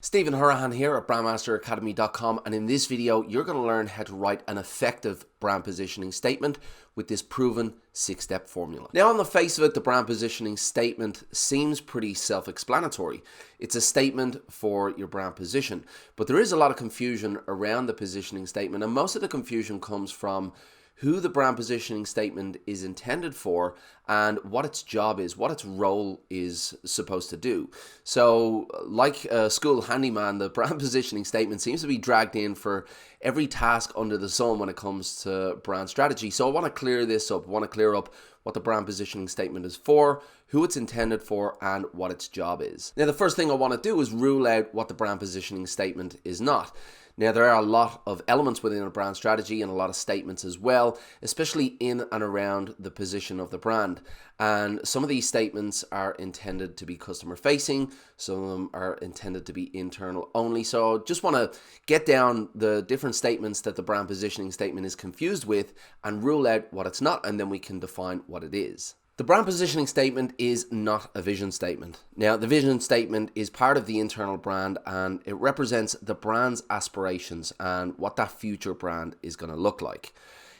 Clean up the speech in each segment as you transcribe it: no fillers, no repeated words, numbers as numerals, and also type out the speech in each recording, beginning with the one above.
Stephen Hurahan here at BrandMasterAcademy.com, and in this video you're going to learn how to write an effective brand positioning statement with this proven 6-step formula. Now, on the face of it, the brand positioning statement seems pretty self-explanatory. It's a statement for your brand position, but there is a lot of confusion around the positioning statement, and most of the confusion comes from who the brand positioning statement is intended for and what its job is, what its role is supposed to do. So like a school handyman, the brand positioning statement seems to be dragged in for every task under the sun when it comes to brand strategy. So I want to clear this up. I want to clear up what the brand positioning statement is for, who it's intended for, and what its job is. Now, the first thing I want to do is rule out what the brand positioning statement is not. Now, there are a lot of elements within a brand strategy and a lot of statements as well, especially in and around the position of the brand. And some of these statements are intended to be customer facing, some of them are intended to be internal only. So I just want to get down the different statements that the brand positioning statement is confused with and rule out what it's not, and then we can define what it is. The brand positioning statement is not a vision statement. Now, the vision statement is part of the internal brand and it represents the brand's aspirations and what that future brand is going to look like.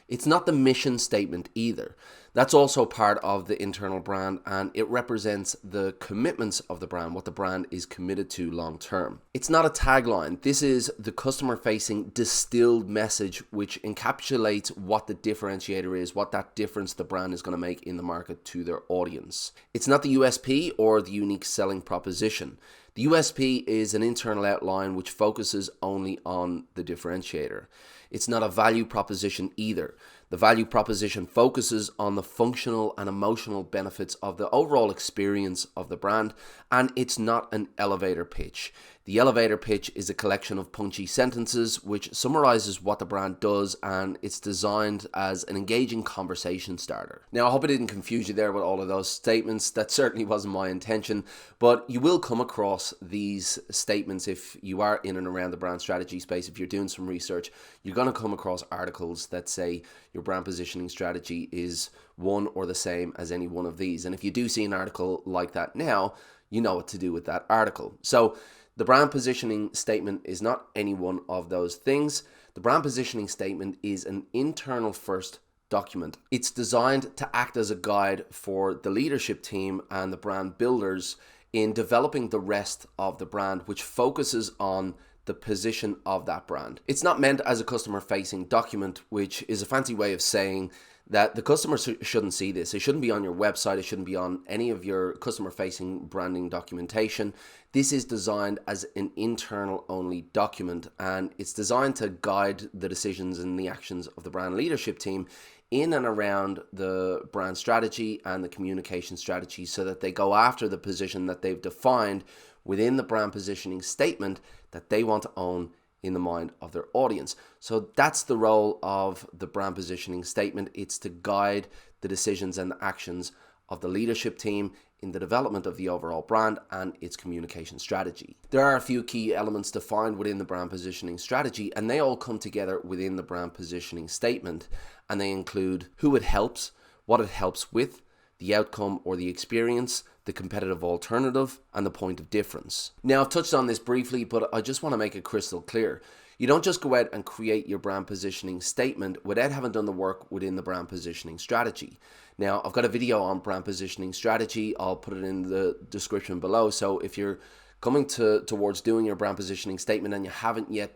It's not the mission statement either. That's also part of the internal brand and it represents the commitments of the brand, what the brand is committed to long term. It's not a tagline. This is the customer facing distilled message which encapsulates what the differentiator is, what that difference the brand is going to make in the market to their audience. It's not the USP or the unique selling proposition. The USP is an internal outline which focuses only on the differentiator. It's not a value proposition either. The value proposition focuses on the functional and emotional benefits of the overall experience of the brand, and it's not an elevator pitch. The elevator pitch is a collection of punchy sentences which summarizes what the brand does, and it's designed as an engaging conversation starter. Now, I hope I didn't confuse you there with all of those statements. That certainly wasn't my intention, but you will come across these statements if you are in and around the brand strategy space. If you're doing some research, you're going to come across articles that say your brand positioning strategy is one or the same as any one of these. And if you do see an article like that now, you know what to do with that article. So the brand positioning statement is not any one of those things. The brand positioning statement is an internal first document. It's designed to act as a guide for the leadership team and the brand builders in developing the rest of the brand, which focuses on the position of that brand. It's not meant as a customer facing document, which is a fancy way of saying that the customer shouldn't see this. It shouldn't be on your website. It shouldn't be on any of your customer facing branding documentation. This is designed as an internal only document, and it's designed to guide the decisions and the actions of the brand leadership team in and around the brand strategy and the communication strategy so that they go after the position that they've defined within the brand positioning statement that they want to own in the mind of their audience. So that's the role of the brand positioning statement. It's to guide the decisions and the actions of the leadership team in the development of the overall brand and its communication strategy. There are a few key elements defined within the brand positioning strategy, and they all come together within the brand positioning statement, and they include who it helps, what it helps with, the outcome or the experience, the competitive alternative, and the point of difference. Now, I've touched on this briefly, but I just want to make it crystal clear. You don't just go out and create your brand positioning statement without having done the work within the brand positioning strategy. Now, I've got a video on brand positioning strategy. I'll put it in the description below. So if you're coming towards doing your brand positioning statement and you haven't yet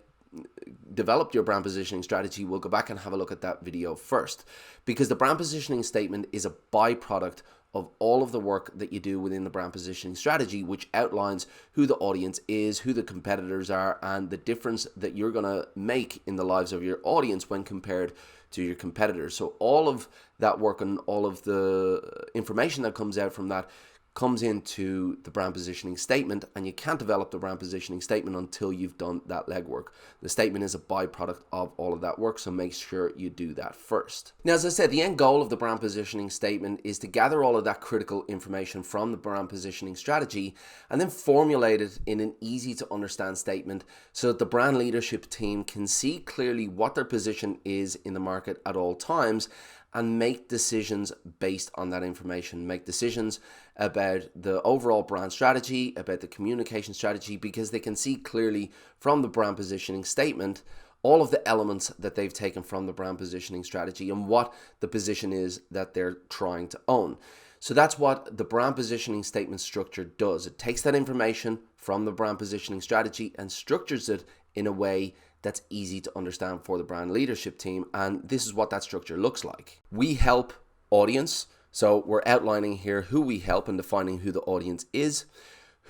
developed your brand positioning strategy, we'll go back and have a look at that video first, because the brand positioning statement is a byproduct of all of the work that you do within the brand positioning strategy, which outlines who the audience is, who the competitors are, and the difference that you're going to make in the lives of your audience when compared to your competitors. So all of that work and all of the information that comes out from that comes into the brand positioning statement, and you can't develop the brand positioning statement until you've done that legwork. The statement is a byproduct of all of that work, so make sure you do that first. Now, as I said, the end goal of the brand positioning statement is to gather all of that critical information from the brand positioning strategy and then formulate it in an easy to understand statement so that the brand leadership team can see clearly what their position is in the market at all times and make decisions based on that information. Make decisions about the overall brand strategy, about the communication strategy, because they can see clearly from the brand positioning statement all of the elements that they've taken from the brand positioning strategy and what the position is that they're trying to own. So that's what the brand positioning statement structure does. It takes that information from the brand positioning strategy and structures it in a way that's easy to understand for the brand leadership team. And this is what that structure looks like. We help audience. So we're outlining here who we help and defining who the audience is.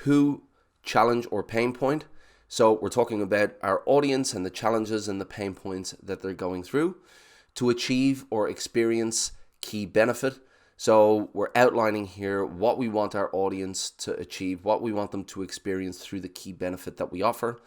Who, challenge or pain point. So we're talking about our audience and the challenges and the pain points that they're going through. To achieve or experience, key benefit. So we're outlining here what we want our audience to achieve, what we want them to experience through the key benefit that we offer.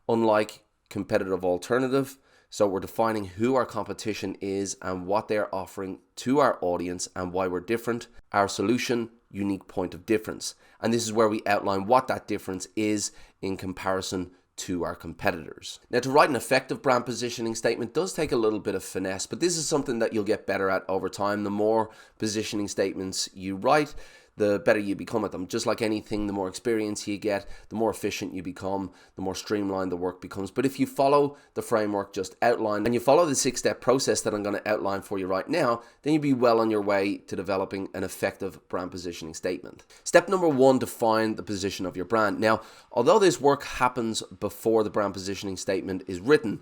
Unlike competitive alternative, so we're defining who our competition is and what they're offering to our audience and why we're different. Our solution, unique point of difference. And this is where we outline what that difference is in comparison to our competitors. Now, to write an effective brand positioning statement does take a little bit of finesse, but this is something that you'll get better at over time. The more positioning statements you write, the better you become at them. Just like anything, the more experience you get, the more efficient you become, the more streamlined the work becomes. But if you follow the framework just outlined and you follow the 6-step process that I'm going to outline for you right now, then you'll be well on your way to developing an effective brand positioning statement. Step number 1, define the position of your brand. Now, although this work happens before the brand positioning statement is written,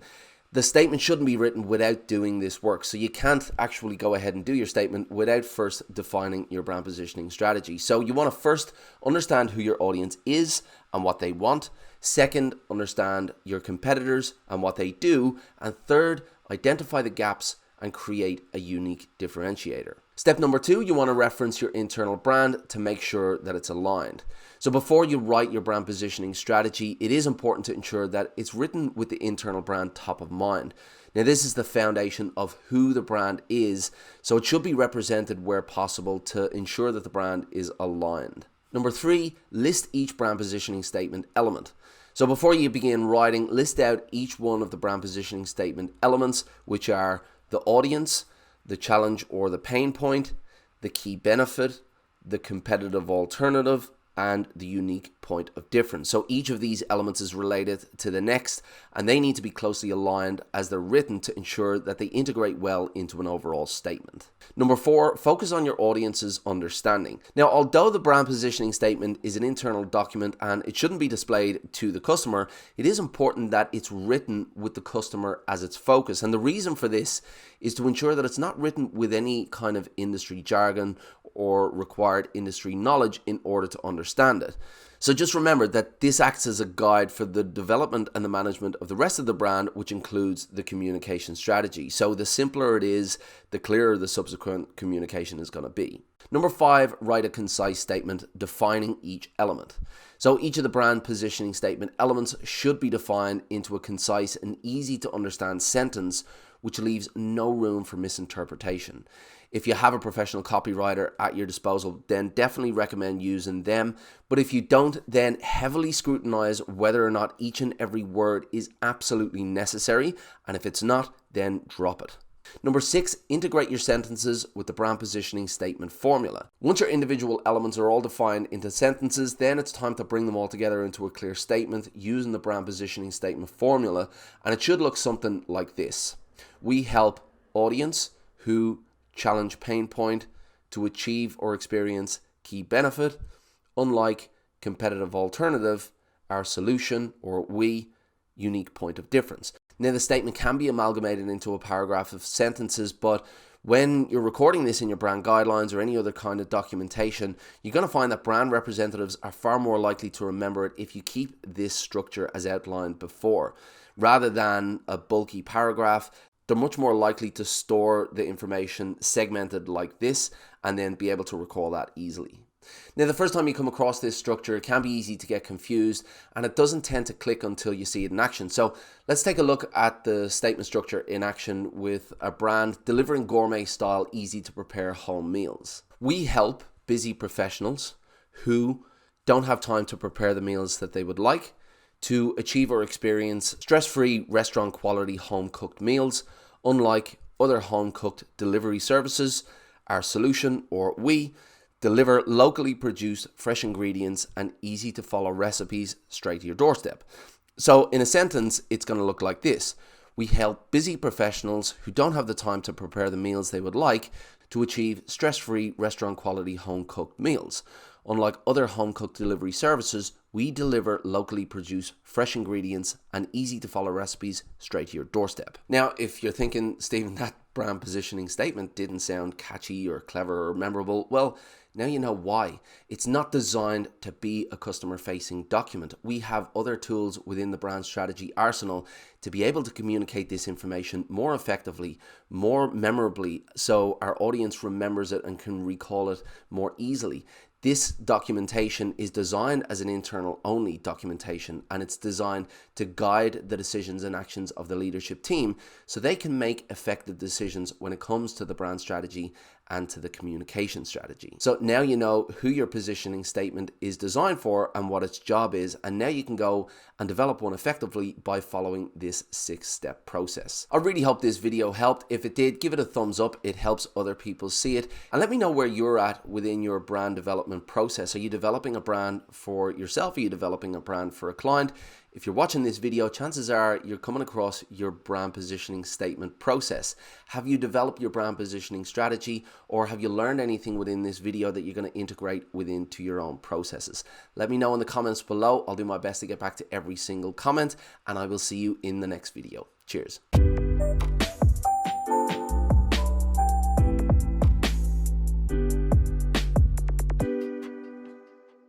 the statement shouldn't be written without doing this work. So you can't actually go ahead and do your statement without first defining your brand positioning strategy. So you want to first understand who your audience is and what they want. Second, understand your competitors and what they do. And third, identify the gaps and create a unique differentiator. Step number 2, you want to reference your internal brand to make sure that it's aligned. So before you write your brand positioning strategy, it is important to ensure that it's written with the internal brand top of mind. Now, this is the foundation of who the brand is, so it should be represented where possible to ensure that the brand is aligned. Number 3, list each brand positioning statement element. So before you begin writing, list out each one of the brand positioning statement elements, which are the audience, the challenge or the pain point, the key benefit, the competitive alternative, and the unique point of difference. So each of these elements is related to the next, and they need to be closely aligned as they're written to ensure that they integrate well into an overall statement. Number 4, focus on your audience's understanding. Now, although the brand positioning statement is an internal document and it shouldn't be displayed to the customer, it is important that it's written with the customer as its focus. And the reason for this is to ensure that it's not written with any kind of industry jargon or required industry knowledge in order to understand it. So just remember that this acts as a guide for the development and the management of the rest of the brand, which includes the communication strategy. So the simpler it is, the clearer the subsequent communication is going to be. Number 5, write a concise statement defining each element. So each of the brand positioning statement elements should be defined into a concise and easy to understand sentence, which leaves no room for misinterpretation. If you have a professional copywriter at your disposal, then definitely recommend using them. But if you don't, then heavily scrutinize whether or not each and every word is absolutely necessary. And if it's not, then drop it. Number 6, integrate your sentences with the brand positioning statement formula. Once your individual elements are all defined into sentences, then it's time to bring them all together into a clear statement using the brand positioning statement formula. And it should look something like this. We help audience who challenge pain point to achieve or experience key benefit. Unlike competitive alternative, our solution or we unique point of difference. Now, the statement can be amalgamated into a paragraph of sentences, but when you're recording this in your brand guidelines or any other kind of documentation, you're going to find that brand representatives are far more likely to remember it if you keep this structure as outlined before. Rather than a bulky paragraph, they're much more likely to store the information segmented like this and then be able to recall that easily. Now, the first time you come across this structure, it can be easy to get confused and it doesn't tend to click until you see it in action. So let's take a look at the statement structure in action with a brand delivering gourmet style, easy to prepare home meals. We help busy professionals who don't have time to prepare the meals that they would like to achieve or experience stress-free restaurant quality home cooked meals, unlike other home-cooked delivery services, our solution, or we, deliver locally produced fresh ingredients and easy-to-follow recipes straight to your doorstep. So in a sentence, it's going to look like this. We help busy professionals who don't have the time to prepare the meals they would like to achieve stress-free restaurant-quality home-cooked meals. Unlike other home-cooked delivery services, we deliver locally produced fresh ingredients and easy-to-follow recipes straight to your doorstep. Now, if you're thinking, Stephen, that brand positioning statement didn't sound catchy or clever or memorable, well, now you know why. It's not designed to be a customer-facing document. We have other tools within the brand strategy arsenal to be able to communicate this information more effectively, more memorably, so our audience remembers it and can recall it more easily. This documentation is designed as an internal only documentation, and it's designed to guide the decisions and actions of the leadership team so they can make effective decisions when it comes to the brand strategy and to the communication strategy. So now you know who your positioning statement is designed for and what its job is, and now you can go and develop one effectively by following this 6-step process. I really hope this video helped. If it did, give it a thumbs up. It helps other people see it. And let me know where you're at within your brand development process. Are you developing a brand for yourself? Are you developing a brand for a client? If you're watching this video, chances are you're coming across your brand positioning statement process. Have you developed your brand positioning strategy, or have you learned anything within this video that you're going to integrate into your own processes? Let me know in the comments below. I'll do my best to get back to every single comment, and I will see you in the next video. Cheers.